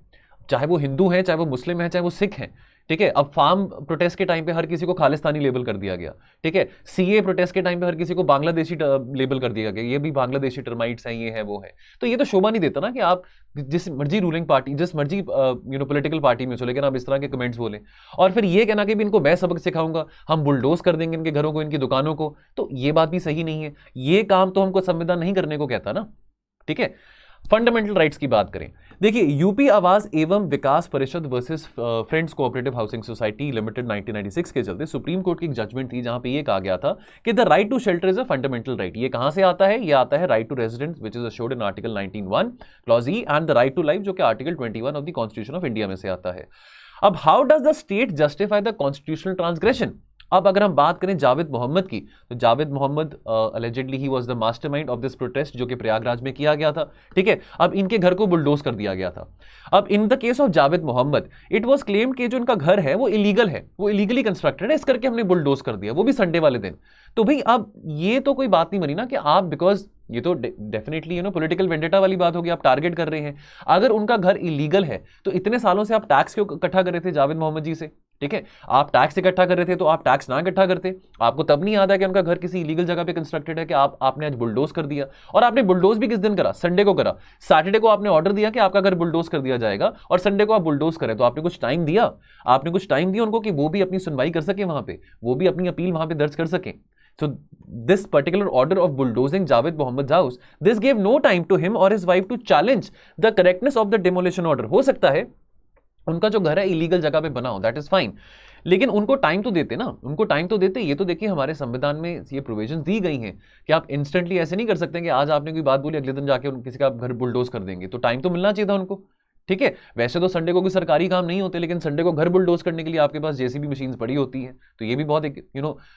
चाहे वो हिंदू हैं, चाहे वो मुस्लिम हैं, चाहे वो सिख हैं, ठीक है। अब फार्म प्रोटेस्ट के टाइम पे हर किसी को खालिस्तानी लेबल कर दिया गया, ठीक है। सीए प्रोटेस्ट के टाइम पे हर किसी को बांग्लादेशी लेबल कर दिया गया, ये भी बांग्लादेशी टर्माइट्स हैं, ये है वो है। तो ये तो शोभा नहीं देता ना कि आप जिस मर्जी रूलिंग पार्टी, जिस मर्जी पॉलिटिकल पार्टी में हो, लेकिन आप इस तरह के कमेंट्स बोले और फिर ये कहना कि भी इनको मैं सबक सिखाऊंगा, हम बुलडोज कर देंगे इनके घरों को, इनकी दुकानों को, तो ये बात भी सही नहीं है। ये काम तो हमको संविधान नहीं करने को कहता ना, ठीक है। फंडामेंटल राइट्स की बात करें, देखिए यूपी आवास एवं विकास परिषद versus friends cooperative housing society limited 1996 के चलते सुप्रीम कोर्ट की एक जजमेंट थी जहां पे ये कहा गया था कि the right to shelter is a fundamental right. ये कहां से आता है? ये आता है right to residence which is assured in article 19(1) clause E and the right to life जो कि article 21 of the constitution of India में से आता है। अब how does the state justify the constitutional transgression? अब अगर हम बात करें जावेद मोहम्मद की, तो Javed Mohammad allegedly he was the mastermind of this protest जो कि प्रयागराज में किया गया था, ठीक है। अब इनके घर को बुलडोज कर दिया गया था। अब in the case of Javed Mohammad it was claimed कि जो इनका घर है वो इलीगल है, वो इलीगली कंस्ट्रक्टेड है, इस करके हमने बुलडोज कर दिया, वो भी संडे वाले दिन। तो भाई अब ये तो कोई बात नहीं बनी ना कि आप, बिकॉज ये तो डेफिनेटली पॉलिटिकल वेंडेटा वाली बात होगी, आप टारगेट कर रहे हैं। अगर उनका घर इलीगल है तो इतने सालों से आप टैक्स क्यों इकट्ठा कर रहे थे जावेद मोहम्मद जी से, ठीक है। आप टैक्स इकट्ठा कर रहे थे तो आप टैक्स ना इकट्ठा करते, आपको तब नहीं याद है कि उनका घर किसी इलीगल जगह पे कंस्ट्रक्टेड है कि आपने आज बुलडोज कर दिया। और आपने बुलडोज भी किस दिन करा? संडे को करा। सैटरडे को आपने ऑर्डर दिया कि आपका घर बुलडोज कर दिया जाएगा और संडे को आप बुलडोज करें, तो आपने कुछ टाइम दिया, आपने कुछ टाइम दिया उनको कि वो भी अपनी सुनवाई कर सके वहां पे, वो भी अपनी अपील वहां पे दर्ज कर सके। So this particular order of bulldozing Javed Mohammad's house, this gave no time to him or his wife to challenge the correctness of the demolition order. हो सकता है उनका जो घर है इलीगल जगह पे बना हो, दैट इज फाइन, लेकिन उनको टाइम तो देते ना, उनको टाइम तो देते। ये तो देखिए हमारे संविधान में ये प्रोविजंस दी गई हैं कि आप इंस्टेंटली ऐसे नहीं कर सकते कि आज आपने कोई बात बोली अगले दिन जाके किसी का घर बुलडोज कर देंगे, तो टाइम तो मिलना चाहिए था उनको, ठीक है। वैसे तो संडे को कोई सरकारी काम नहीं होते, लेकिन संडे को घर बुलडोज करने के लिए आपके पास जेसीबी मशीन्स पड़ी होती हैं, तो ये भी बहुत एक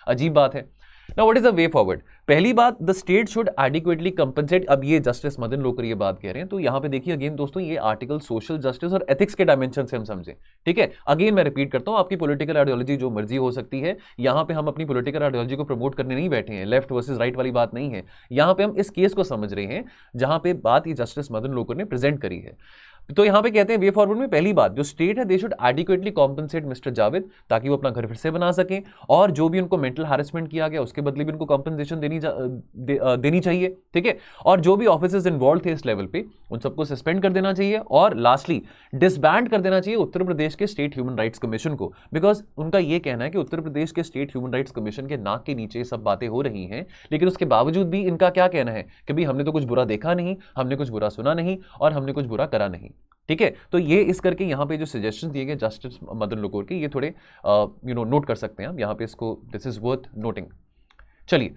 अजीब बात है। Now what is the way forward? पहली बात, the state should adequately compensate। अब ये जस्टिस मदन लोकर ये बात कह रहे हैं, तो यहाँ पे देखिए अगेन दोस्तों, ये आर्टिकल सोशल जस्टिस और एथिक्स के डायमेंशन से हम समझें, ठीक है। अगेन मैं रिपीट करता हूँ, आपकी पॉलिटिकल आइडियोलॉजी जो मर्जी हो सकती है, यहाँ पे हम अपनी पॉलिटिकल आइडियोलॉजी को प्रमोट करने नहीं बैठे हैं, लेफ्ट वर्सेज राइट वाली बात नहीं है। यहाँ पे हम इस केस को समझ रहे हैं जहाँ पे बात ये जस्टिस मदन लोकर ने प्रेजेंट करी है। तो यहां पे कहते हैं वे फॉरवर्ड में पहली बात, जो स्टेट है they should adequately compensate mister Javed, ताकि वो अपना घर फिर से बना सकें, और जो भी उनको मेंटल हैरेसमेंट किया गया उसके बदले भी उनको कॉम्पनसेशन देनी चाहिए, ठीक है। और जो भी ऑफिसर्स इन्वॉल्व थे इस लेवल पे उन सबको सस्पेंड कर देना चाहिए, और लास्टली डिसबैंड कर देना चाहिए उत्तर प्रदेश के स्टेट ह्यूमन राइट्स कमीशन को, बिकॉज उनका यह कहना है कि उत्तर प्रदेश के स्टेट ह्यूमन राइट्स कमीशन के नाक के नीचे सब बातें हो रही हैं, लेकिन उसके बावजूद भी इनका क्या कहना है कि भाई हमने तो कुछ बुरा देखा नहीं, हमने कुछ बुरा सुना नहीं, और हमने कुछ बुरा करा नहीं, ठीक है। तो ये इस करके यहाँ पे जो सजेशन दिए गए जस्टिस मदन लोकर के, ये थोड़े नोट कर सकते हैं आप यहाँ पे, इसको दिस इज वर्थ नोटिंग। चलिए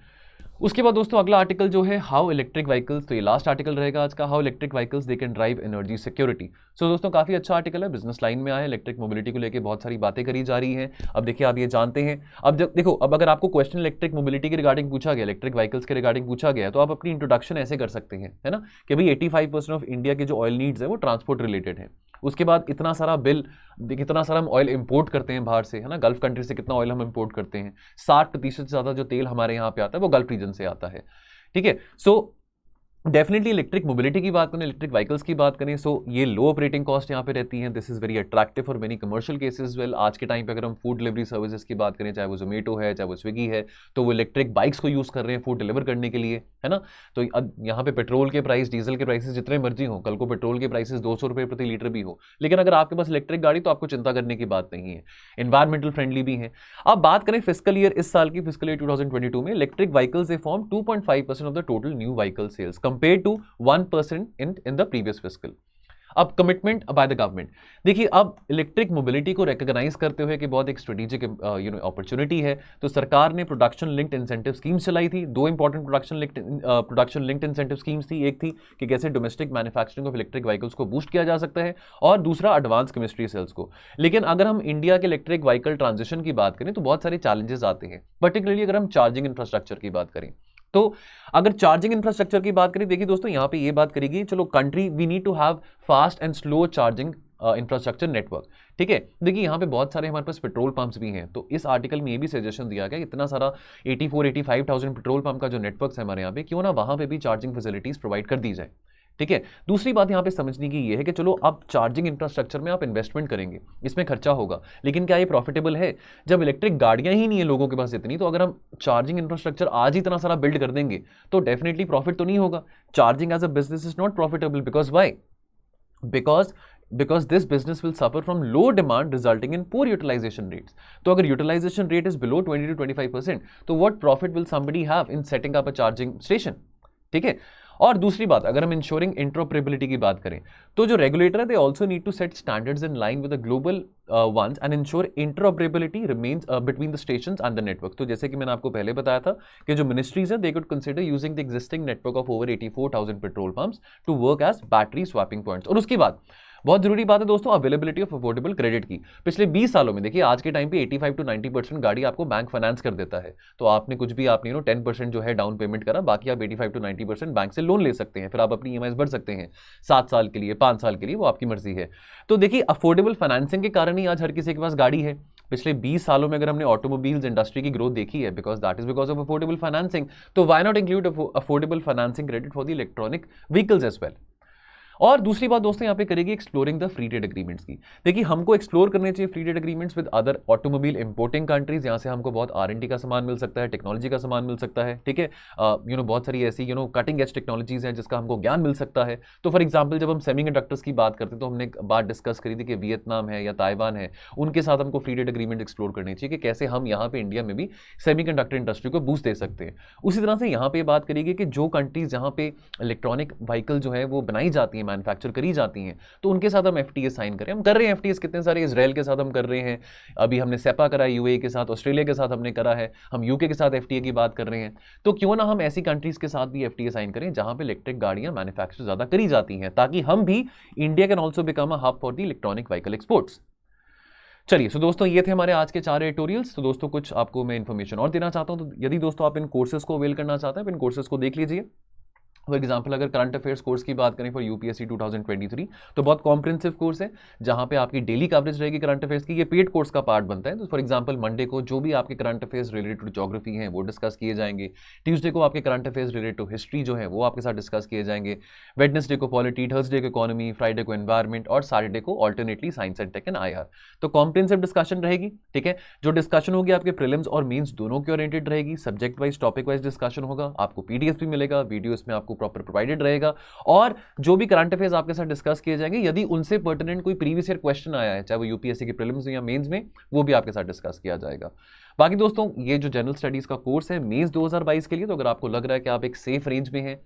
उसके बाद दोस्तों अगला आर्टिकल जो है हाउ इलेक्ट्रिक व्हीकल्स, तो ये लास्ट आर्टिकल रहेगा आज का, how electric vehicles they can drive energy security. So दोस्तों काफी अच्छा आर्टिकल है, बिजनेस लाइन में आया, इलेक्ट्रिक मोबिलिटी को लेकर बहुत सारी बातें करी जा रही हैं। अब देखिए आप ये जानते हैं, अब जब देखो, अब अगर आपको क्वेश्चन इलेक्ट्रिक मोबिलिटी के रिगार्डिंग पूछा गया, इलेक्ट्रिक व्हीकल्स के रिगार्डिंग पूछा गया, तो आप अपनी इंट्रोडक्शन ऐसे कर सकते हैं, है ना, कि भाई 85% ऑफ इंडिया के जो ऑयल नीड्स है वो ट्रांसपोर्ट रिलेटेड है। उसके बाद इतना सारा हम ऑयल इंपोर्ट करते हैं बाहर से, है ना, गल्फ कंट्री से कितना ऑयल हम इंपोर्ट करते हैं, 60% से ज्यादा जो तेल हमारे यहाँ पे आता है वो गल्फ रीजन से आता है, ठीक है। सो डेफिनेटली इलेक्ट्रिक मोबिलिटी की बात करें, इलेक्ट्रिक व्हीकल्स की बात करें, सो ये लो ऑपरेटिंग कॉस्ट यहाँ पे रहती है, this is very attractive for many commercial cases well. आज के टाइम पे अगर हम फूड डिलीवरी सर्विसेज की बात करें, चाहे वो जोमेटो है, चाहे वो स्विगी है, तो वो इलेक्ट्रिक बाइक्स को यूज कर रहे हैं फूड डिलीवर करने के लिए, है ना। तो यहाँ पे पेट्रोल के प्राइस, डीजल के प्राइसेस जितने मर्जी हो, कल को पेट्रोल के प्राइसेस 200 रुपये प्रति लीटर भी हो, लेकिन अगर आपके पास इलेक्ट्रिक गाड़ी तो आपको चिंता करने की बात नहीं है, एनवायरमेंटल फ्रेंडली भी है। अब बात करें फिस्कल ईयर, इस साल की फिस्कल ईयर 2022 में electric vehicles they form 2.5% of the total new vehicle sales compare to 1% in the previous fiscal। अब कमिटमेंट बाय द गवर्नमेंट, देखिए अब इलेक्ट्रिक मोबिलिटी को रिकॉग्नाइज करते हुए कि बहुत एक स्ट्रेटेजिक अपॉर्चुनिटी है, तो सरकार ने प्रोडक्शन लिंक्ड इंसेंटिव स्कीम्स चलाई थी। दो important production linked incentive schemes थी, एक थी कि कैसे domestic manufacturing of electric vehicles को बूस्ट किया जा सकता है, और दूसरा एडवांस केमिस्ट्री सेल्स को। लेकिन अगर हम इंडिया के इलेक्ट्रिक व्हीकल ट्रांजिशन की बात करें तो बहुत सारे चैलेंजेस आते हैं, पर्टिकुलरली अगर हम चार्जिंग इंफ्रास्ट्रक्चर की बात करें। तो अगर चार्जिंग इंफ्रास्ट्रक्चर की बात करें, देखिए दोस्तों यहां पे ये बात करेगी, चलो country we need to have fast and slow charging infrastructure network, ठीक है। देखिए यहाँ पे बहुत सारे हमारे पास पेट्रोल पंप्स भी हैं, तो इस आर्टिकल में ये भी सजेशन दिया गया इतना सारा 84-85,000 पेट्रोल पंप का जो नेटवर्क है हमारे यहाँ पे, क्यों ना वहां पे भी चार्जिंग फैसिलिटीज प्रोवाइड कर दी जाए, ठीक है। दूसरी बात यहाँ पे समझने की ये है कि चलो अब चार्जिंग इंफ्रास्ट्रक्चर में आप इन्वेस्टमेंट करेंगे, इसमें खर्चा होगा, लेकिन क्या ये प्रॉफिटेबल है? जब इलेक्ट्रिक गाड़ियां ही नहीं है लोगों के पास इतनी, तो अगर हम चार्जिंग इंफ्रास्ट्रक्चर आज ही इतना सारा बिल्ड कर देंगे तो डेफिनेटली प्रॉफिट तो नहीं होगा। Charging as a business is not profitable, because why? because this business will suffer from low demand resulting in poor utilization rates. तो अगर utilization rate is below 20 to 25%, तो what profit will somebody have in setting up a charging station? ठीक है। और दूसरी बात, अगर हम इंश्योरिंग इंटरऑपरेबिलिटी की बात करें, तो जो रेगुलेटर है they also need to set standards in line with the global ones and ensure interoperability remains between the stations and the network. तो जैसे कि मैंने आपको पहले बताया था कि जो मिनिस्ट्रीज है they could consider using the existing network of over 84,000 petrol pumps to work as battery swapping points. और उसके बाद बहुत जरूरी बात है दोस्तों, अवेलेबिलिटी ऑफ अफोर्डेबल क्रेडिट की। पिछले 20 सालों में देखिए आज के टाइम पे 85 to 90% गाड़ी आपको बैंक फाइनेंस कर देता है, तो आपने कुछ भी आपने 10% जो है डाउन पेमेंट करा, बाकी आप 85 to 90% बैंक से लोन ले सकते हैं, फिर आप अपनी ईएमआई भर सकते हैं 7 साल के लिए, 5 साल के लिए, वो आपकी मर्जी है। तो देखिए अफोर्डेबल फाइनेंसिंग के कारण ही आज हर किसी के पास गाड़ी है। पिछले 20 सालों में अगर हमने ऑटोमोबाइल्स इंडस्ट्री की ग्रोथ देखी है, because that is because of affordable financing, तो why not include affordable financing credit for the electronic vehicles as well. और दूसरी बात दोस्तों यहाँ पे करेगी exploring the free trade agreements की। देखिए हमको एक्सप्लोर करने चाहिए free trade agreements with other automobile importing countries, यहाँ से हमको बहुत R&D का सामान मिल सकता है, टेक्नोलॉजी का सामान मिल सकता है, ठीक है। बहुत सारी ऐसी कटिंग एज टेक्नोलॉजीज हैं जिसका हमको ज्ञान मिल सकता है। तो फॉर एग्जाम्पल जब हम सेमीकंडक्टर्स की बात करते हैं तो हमने बात डिस्कस करी थी कि वियतनाम है या ताइवान है, उनके साथ हमको फ्री ट्रेड एग्रीमेंट एक्सप्लोर करनी चाहिए कि कैसे हम यहाँ पे इंडिया में भी सेमीकंडक्टर इंडस्ट्री को बूस्ट दे सकते हैं। उसी तरह से यहाँ पे बात करेगी कि जो कंट्रीज जहाँ पे इलेक्ट्रॉनिक व्हीकल जो है वो बनाई जाती है, मैन्युफैक्चर करी जाती हैं, तो उनके साथ हम एफटीए साइन करें। हम कर रहे हैं एफटीए कितने सारे, इजराइल के साथ हम कर रहे हैं, अभी हमने सेपा करा है यूएई के साथ, ऑस्ट्रेलिया के साथ हमने करा है, हम यूके के साथ एफटीए की बात कर रहे हैं। तो क्यों ना हम ऐसी कंट्रीज के साथ भी एफटीए साइन करें जहां पे इलेक्ट्रिक गाड़ियां मैन्युफैक्चर ज्यादा करी जाती हैं, ताकि हम भी India can also become a hub for the electronic vehicle exports. चलिए सो दोस्तों ये थे हमारे आज के 4 एडिटोरियल्स। तो दोस्तों कुछ आपको मैं इन्फॉर्मेशन और देना चाहता हूं, तो यदि दोस्तों आप इन कोर्सेज को अवेल करना चाहते हैं, इन कोर्सेज को देख लीजिए। फॉर एग्जाम्पल अगर करंट अफेयर्स कोर्स की बात करें फॉर यूपीएससी 2023, तो बहुत कॉम्प्रिहेंसिव कोर्स है जहां पे आपकी डेली कवरेज रहेगी करंट अफेयर्स की, ये पेड कोर्स का पार्ट बनता है। तो फॉर एग्जाम्पल मंडे को जो भी आपके current affairs related to geography हैं वो डिस्कस किए जाएंगे, ट्यूसडे को आपके current affairs related to history जो है वो आपके साथ डिस्कस किए जाएंगे, वेडनेसडे को पॉलिटी, थर्सडे को इकोनॉमी, फ्राइडे को एनवायरमेंट और सैटरडे को alternately science and tech and IR। तो कॉम्प्रिहेंसिव डिस्कशन रहेगी, ठीक है। जो डिस्कशन होगी आपके प्रीलिम्स और मेंस दोनों के ओरिएंटेड रहेगी, subject wise topic wise discussion होगा, आपको PDF भी मिलेगा, वीडियो इसमें आपको प्रॉपर प्रोवाइडेड रहेगा, और जो भी करंट अफेयर्स आपके साथ डिस्कस किए जाएंगे, यदि उनसे पर्टिनेंट कोई प्रीवियस ईयर क्वेश्चन आया है, चाहे वो यूपीएससी के प्रीलिम्स या मेंस में, वो भी आपके साथ डिस्कस किया जाएगा। बाकी दोस्तों ये जो जनरल स्टडीज का कोर्स है मेंस 2022 के लिए, तो अगर आपको लग रहा है कि आप एक सेफ रेंज में हैं,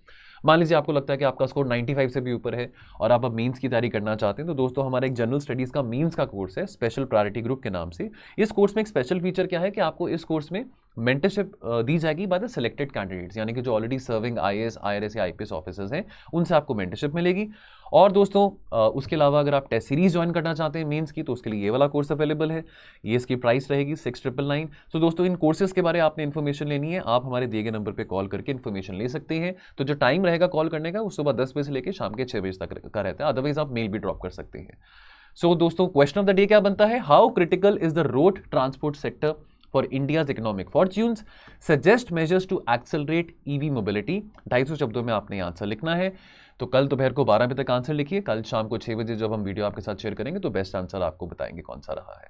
मान लीजिए आपको लगता है कि आपका स्कोर 95 से भी ऊपर है और आप अब मेंस की तैयारी करना चाहते हैं, तो दोस्तों हमारा एक जनरल स्टडीज का मेंस का कोर्स है स्पेशल प्रायोरिटी ग्रुप के नाम से। इस कोर्स में एक स्पेशल फीचर क्या है कि आपको इस कोर्स में मेंटरशिप दी जाएगी बाय द सिलेक्टेड कैंडिडेट्स, यानी कि जो ऑलरेडी सर्विंग IAS, IRS या IPS ऑफिसर्स हैं, उनसे आपको मेंटरशिप मिलेगी। और दोस्तों उसके अलावा अगर आप टेस्ट सीरीज ज्वाइन करना चाहते हैं मेंस की, तो उसके लिए ये वाला कोर्स अवेलेबल है, ये इसकी प्राइस रहेगी 6,999। तो दोस्तों इन कोर्सेज के बारे में आपने इन्फॉर्मेशन लेनी है, आप हमारे दिए गए नंबर पर कॉल करके इन्फॉर्मेशन ले सकते हैं। तो जो टाइम रहेगा कॉल करने का वो सुबह 10 बजे से लेकर शाम के 6 बजे तक का रहता है, अदरवाइज आप मेल भी ड्रॉप कर सकते हैं। सो दोस्तों क्वेश्चन ऑफ द डे क्या बनता है, how critical is the road transport sector for India's economic fortunes, suggest measures to accelerate EV mobility. 250 शब्दों में आपने आंसर लिखना है। तो कल दोपहर को 12 बजे तक आंसर लिखिए, कल शाम को 6 बजे जब हम वीडियो आपके साथ शेयर करेंगे तो बेस्ट आंसर आपको बताएंगे कौन सा रहा है।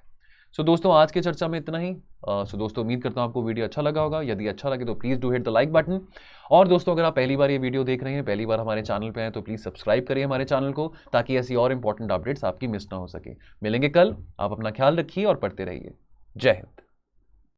सो दोस्तों आज की चर्चा में इतना ही। सो दोस्तों उम्मीद करता हूं आपको वीडियो अच्छा लगा होगा, यदि अच्छा लगे तो please do hit the like button. और दोस्तों अगर आप पहली बार ये वीडियो देख रहे हैं, पहली बार हमारे चैनल पे हैं, तो प्लीज़ सब्सक्राइब करिए हमारे चैनल को, ताकि ऐसी और इंपॉर्टेंट अपडेट्स आपकी मिस ना हो सके। मिलेंगे कल, आप अपना ख्याल रखिए और पढ़ते रहिए। जय हिंद।